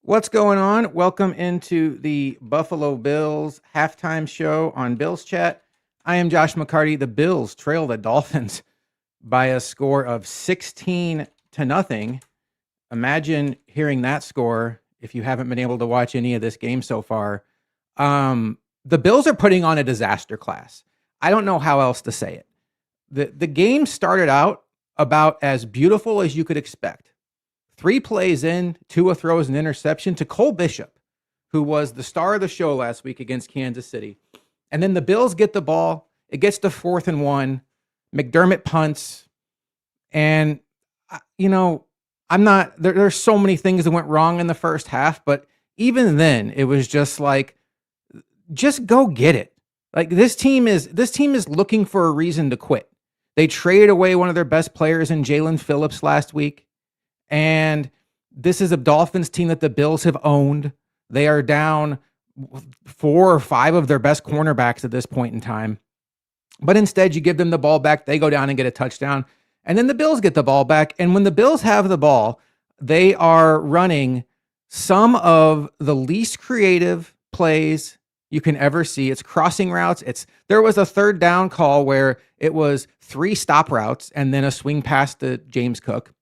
What's going on? Welcome into the Buffalo Bills halftime show on Bills Chat. I am Josh McCarty. The Bills trail the Dolphins by a score of 16-0. Imagine hearing that score if you haven't been able to watch any of this game so far. The Bills are putting on a disaster class. I don't know how else to say it. The game started out about as beautiful as you could expect. 3 plays in, Tua throws an interception to Cole Bishop, who was the star of the show last week against Kansas City. And then the Bills get the ball. It gets to 4th and 1. McDermott punts. And, I'm not, there's so many things that went wrong in the first half, but even then, it was just like, just go get it. Like this team is looking for a reason to quit. They traded away one of their best players in Jalen Phillips last week. And this is a Dolphins team that the Bills have owned. They are down 4 or 5 of their best cornerbacks at this point in time. But instead, you give them the ball back. They go down and get a touchdown. And then the Bills get the ball back. And when the Bills have the ball, they are running some of the least creative plays you can ever see. It's crossing routes. There was a 3rd down call where it was 3 stop routes and then a swing pass to James Cook.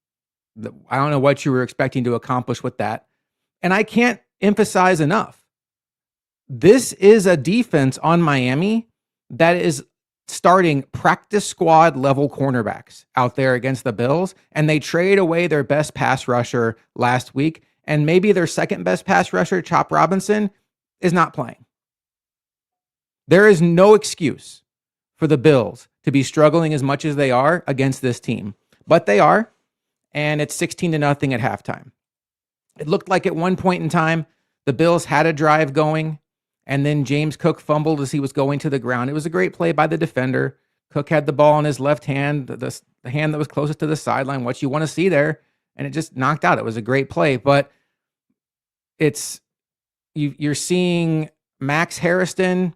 I don't know what you were expecting to accomplish with that. And I can't emphasize enough. This is a defense on Miami that is starting practice squad level cornerbacks out there against the Bills. And they trade away their best pass rusher last week. And maybe their second best pass rusher, Chop Robinson, is not playing. There is no excuse for the Bills to be struggling as much as they are against this team. But they are. And it's 16-0 at halftime. It looked like at one point in time, the Bills had a drive going, and then James Cook fumbled as he was going to the ground. It was a great play by the defender. Cook had the ball in his left hand, the hand that was closest to the sideline, what you want to see there, and it just knocked out. It was a great play, but you're seeing Max Harrison,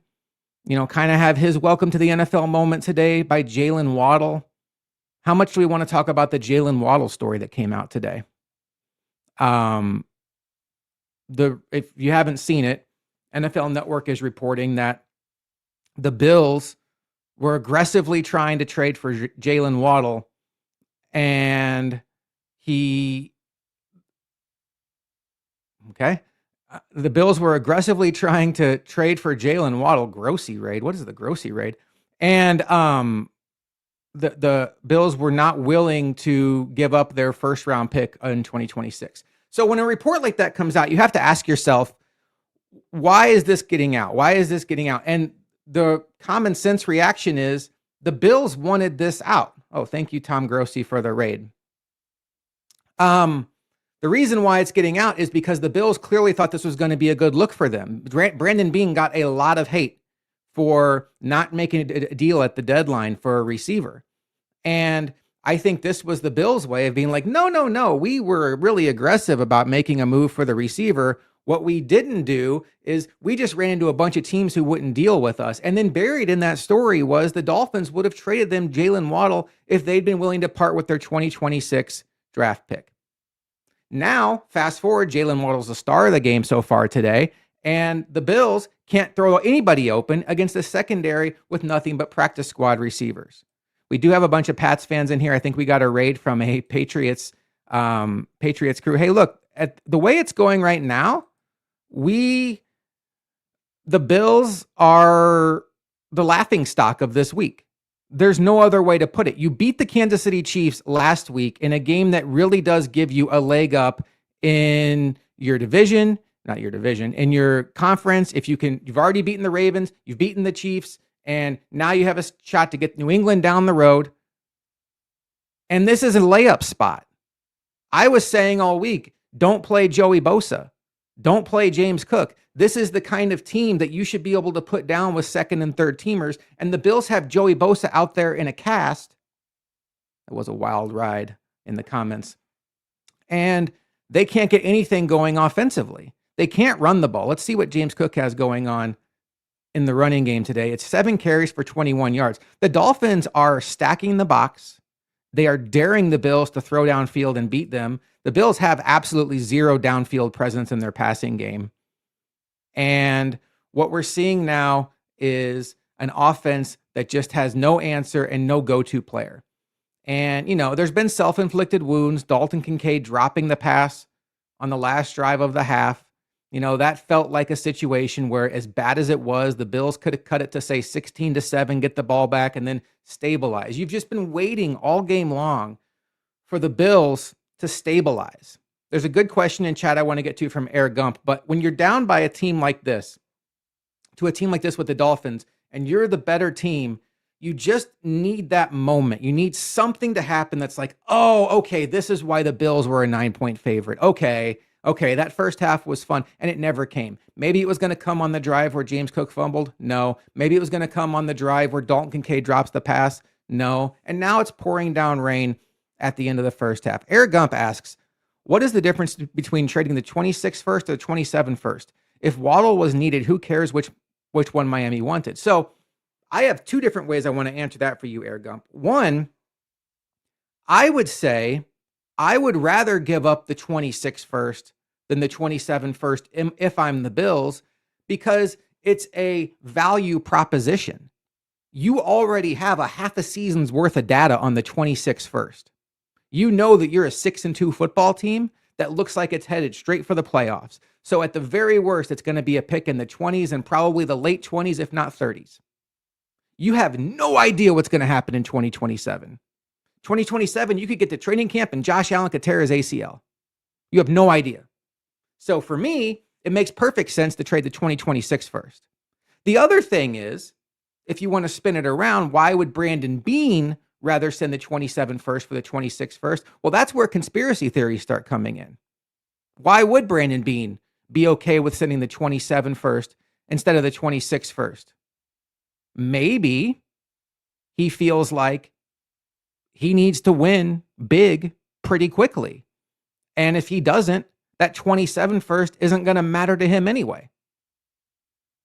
kind of have his welcome to the NFL moment today by Jalen Waddle. How much do we want to talk about the Jalen Waddle story that came out today? If you haven't seen it, NFL Network is reporting that the Bills were aggressively trying to trade for Jalen Waddle, and the Bills were aggressively trying to trade for Jalen Waddle. Grossy raid. What is the Grossy raid? And the Bills were not willing to give up their first round pick in 2026. So when a report like that comes out, you have to ask yourself, why is this getting out? Why is this getting out? And the common sense reaction is the Bills wanted this out. Oh, thank you, Tom Grossi, for the raid. The reason why it's getting out is because the Bills clearly thought this was going to be a good look for them. Brandon Beane got a lot of hate for not making a deal at the deadline for a receiver. And I think this was the Bills' way of being like, no. We were really aggressive about making a move for the receiver. What we didn't do is we just ran into a bunch of teams who wouldn't deal with us. And then buried in that story was the Dolphins would have traded them Jalen Waddle if they'd been willing to part with their 2026 draft pick. Now, fast forward, Jalen Waddle's the star of the game so far today. And the Bills can't throw anybody open against a secondary with nothing but practice squad receivers. We do have a bunch of Pats fans in here. I think we got a raid from a Patriots crew. Hey, look, at the way it's going right now, the Bills are the laughing stock of this week. There's no other way to put it. You beat the Kansas City Chiefs last week in a game that really does give you a leg up in your division. Not your division, in your conference. You've already beaten the Ravens, you've beaten the Chiefs, and now you have a shot to get New England down the road. And this is a layup spot. I was saying all week, don't play Joey Bosa. Don't play James Cook. This is the kind of team that you should be able to put down with second and third teamers. And the Bills have Joey Bosa out there in a cast. It was a wild ride in the comments. And they can't get anything going offensively. They can't run the ball. Let's see what James Cook has going on in the running game today. It's 7 carries for 21 yards. The Dolphins are stacking the box They are daring the Bills to throw downfield and beat them. The Bills have absolutely zero downfield presence in their passing game. And what we're seeing now is an offense that just has no answer and no go-to player. And, there's been self-inflicted wounds. Dalton Kincaid dropping the pass on the last drive of the half. That felt like a situation where, as bad as it was, the Bills could have cut it to, say, 16-7, get the ball back, and then stabilize. You've just been waiting all game long for the Bills to stabilize. There's a good question in chat I want to get to from Eric Gump, but when you're down by a team like this, to a team like this with the Dolphins, and you're the better team, you just need that moment. You need something to happen that's like, oh, okay, this is why the Bills were a 9-point favorite. Okay, that first half was fun, and it never came. Maybe it was going to come on the drive where James Cook fumbled. No. Maybe it was going to come on the drive where Dalton Kincaid drops the pass. No. And now it's pouring down rain at the end of the first half. Eric Gump asks, what is the difference between trading the 26 first or the 27 first? If Waddle was needed, who cares which one Miami wanted? So I have two different ways I want to answer that for you, Eric Gump. One, I would say I would rather give up the 26 first than the 27 first if I'm the Bills, because it's a value proposition. You already have a half a season's worth of data on the 26 first. You know that you're a 6-2 football team that looks like it's headed straight for the playoffs. So at the very worst, it's going to be a pick in the 20s and probably the late 20s, if not 30s. You have no idea what's going to happen in 2027. 2027, you could get to training camp and Josh Allen could tear his ACL. You have no idea. So for me, it makes perfect sense to trade the 2026 first. The other thing is, if you want to spin it around, why would Brandon Beane rather send the 27 first for the 26 first? Well, that's where conspiracy theories start coming in. Why would Brandon Beane be okay with sending the 27 first instead of the 26 first? Maybe he feels like he needs to win big pretty quickly. And if he doesn't, that 27 first isn't going to matter to him anyway.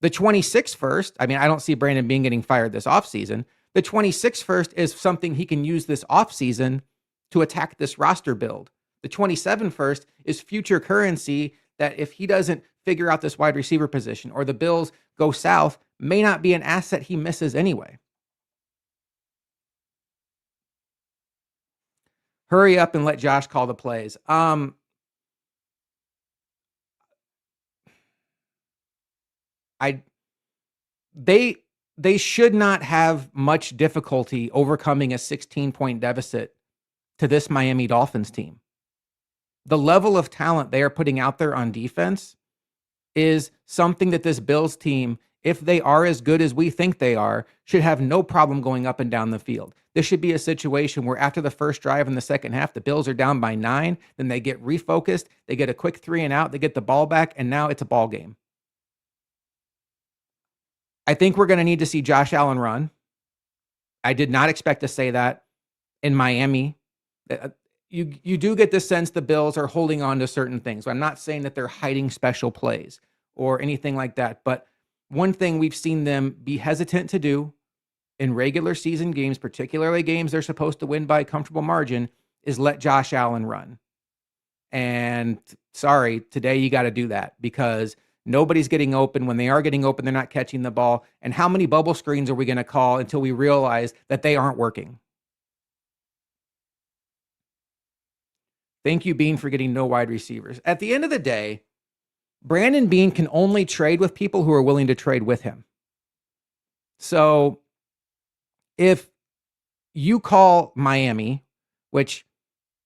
The 26 first, I don't see Brandon Beane getting fired this offseason. The 26 first is something he can use this offseason to attack this roster build. The 27 first is future currency that if he doesn't figure out this wide receiver position or the Bills go south, may not be an asset he misses anyway. Hurry up and let Josh call the plays. They should not have much difficulty overcoming a 16-point deficit to this Miami Dolphins team. The level of talent they are putting out there on defense is something that this Bills team, if they are as good as we think they are, should have no problem going up and down the field. This should be a situation where after the first drive in the second half, the Bills are down by 9, then they get refocused, they get a quick 3 and out, they get the ball back, and now it's a ball game. I think we're going to need to see Josh Allen run. I did not expect to say that in Miami. You do get the sense the Bills are holding on to certain things. I'm not saying that they're hiding special plays or anything like that, but one thing we've seen them be hesitant to do in regular season games, particularly games they're supposed to win by a comfortable margin, is let Josh Allen run. And sorry, today you got to do that because nobody's getting open. When they are getting open, they're not catching the ball. And how many bubble screens are we going to call until we realize that they aren't working? Thank you, Beane, for getting no wide receivers. At the end of the day, Brandon Beane can only trade with people who are willing to trade with him. So if you call Miami, which,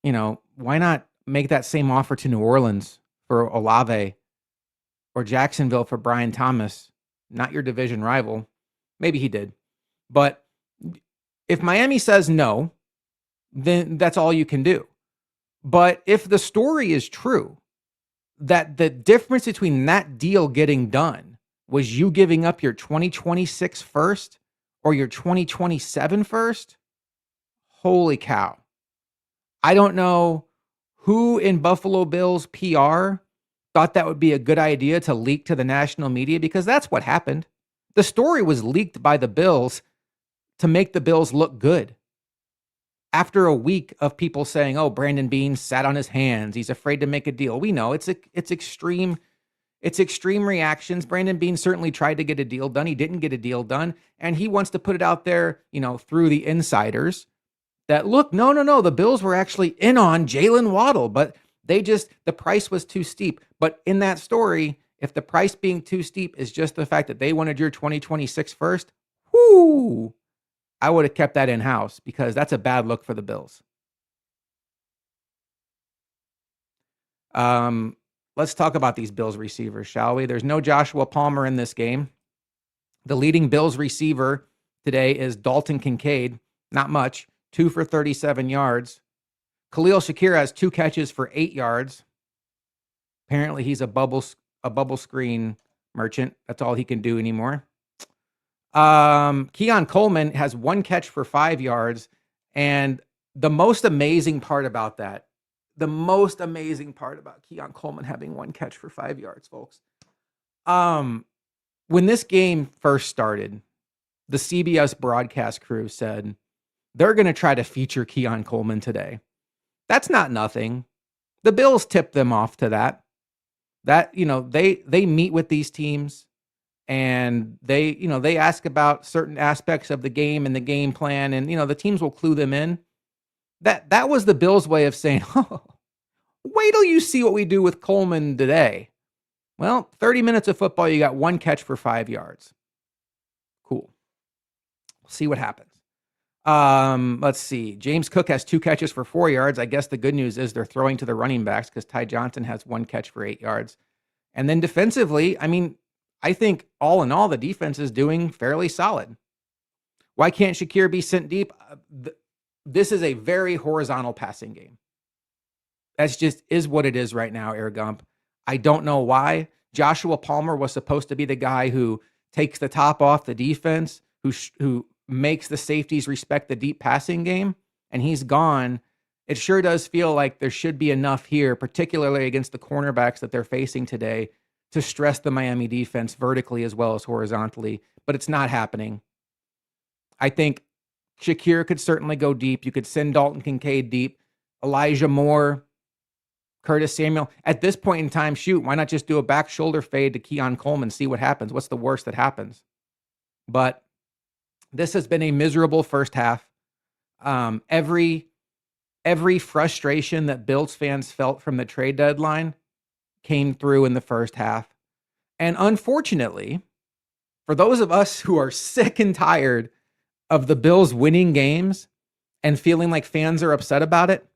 why not make that same offer to New Orleans for Olave or Jacksonville for Brian Thomas, not your division rival? Maybe he did. But if Miami says no, then that's all you can do. But if the story is true, that the difference between that deal getting done was you giving up your 2026 first or your 2027 first, holy cow. I don't know who in Buffalo Bills PR thought that would be a good idea to leak to the national media, because that's what happened. The story was leaked by the Bills to make the Bills look good. After a week of people saying, "Oh, Brandon Beane sat on his hands. He's afraid to make a deal." We know it's extreme. It's extreme reactions. Brandon Beane certainly tried to get a deal done. He didn't get a deal done, and he wants to put it out there, through the insiders that look, no, the Bills were actually in on Jalen Waddle, but the price was too steep. But in that story, if the price being too steep is just the fact that they wanted your 2026 first, whoo, I would have kept that in-house because that's a bad look for the Bills. Let's talk about these Bills receivers, shall we? There's no Joshua Palmer in this game. The leading Bills receiver today is Dalton Kincaid. Not much. 2 for 37 yards. Khalil Shakir has 2 catches for 8 yards. Apparently, he's a bubble screen merchant. That's all he can do anymore. Keon Coleman has 1 catch for 5 yards. And the most amazing part about Keon Coleman having 1 catch for 5 yards, folks. When this game first started, the CBS broadcast crew said they're going to try to feature Keon Coleman today. That's not nothing. The Bills tipped them off to that. They meet with these teams and they ask about certain aspects of the game and the game plan, and the teams will clue them in. That was the Bills' way of saying, "Oh, wait till you see what we do with Coleman today." Well, 30 minutes of football, you got 1 catch for 5 yards. Cool. We'll see what happens. Let's see. James Cook has 2 catches for 4 yards. I guess the good news is they're throwing to the running backs because Ty Johnson has 1 catch for 8 yards. And then defensively, I think all in all, the defense is doing fairly solid. Why can't Shakir be sent deep? This is a very horizontal passing game. That's just is what it is right now, Air Gump. I don't know why. Joshua Palmer was supposed to be the guy who takes the top off the defense, who makes the safeties respect the deep passing game, and he's gone. It sure does feel like there should be enough here, particularly against the cornerbacks that they're facing today, to stress the Miami defense vertically as well as horizontally, but it's not happening. I think Shakir could certainly go deep. You could send Dalton Kincaid deep. Elijah Moore, Curtis Samuel. At this point in time, shoot, why not just do a back shoulder fade to Keon Coleman, see what happens? What's the worst that happens? But this has been a miserable first half. Every frustration that Bills fans felt from the trade deadline came through in the first half. And unfortunately, for those of us who are sick and tired of the Bills winning games and feeling like fans are upset about it,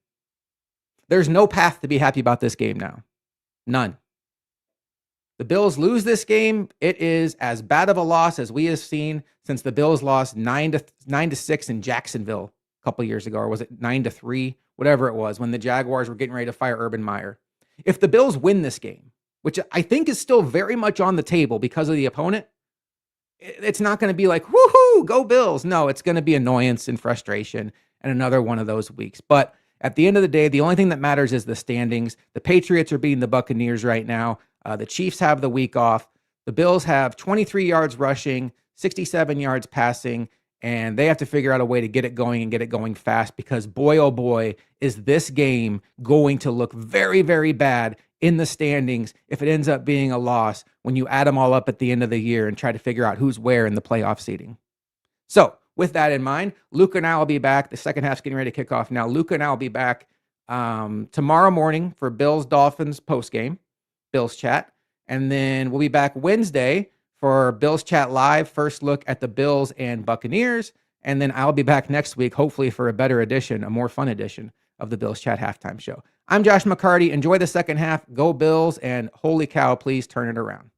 there's no path to be happy about this game now. None. The Bills lose this game, it is as bad of a loss as we have seen since the Bills lost 9-6 in Jacksonville a couple years ago, or was it 9-3, whatever it was, when the Jaguars were getting ready to fire Urban Meyer. If the Bills win this game, which I think is still very much on the table because of the opponent, it's not going to be like, woohoo, go Bills. No, it's going to be annoyance and frustration and another one of those weeks. But at the end of the day, the only thing that matters is the standings. The Patriots are beating the Buccaneers right now. The Chiefs have the week off. The Bills have 23 yards rushing, 67 yards passing, and they have to figure out a way to get it going and get it going fast because boy, oh boy, is this game going to look very, very bad in the standings if it ends up being a loss when you add them all up at the end of the year and try to figure out who's where in the playoff seeding. So with that in mind, Luca and I will be back. The second half's getting ready to kick off now. Luca and I will be back tomorrow morning for Bills-Dolphins postgame, Bills Chat. And then we'll be back Wednesday for Bills Chat Live, first look at the Bills and Buccaneers. And then I'll be back next week, hopefully for a better edition, a more fun edition of the Bills Chat Halftime Show. I'm Josh McCarty. Enjoy the second half. Go Bills. And holy cow, please turn it around.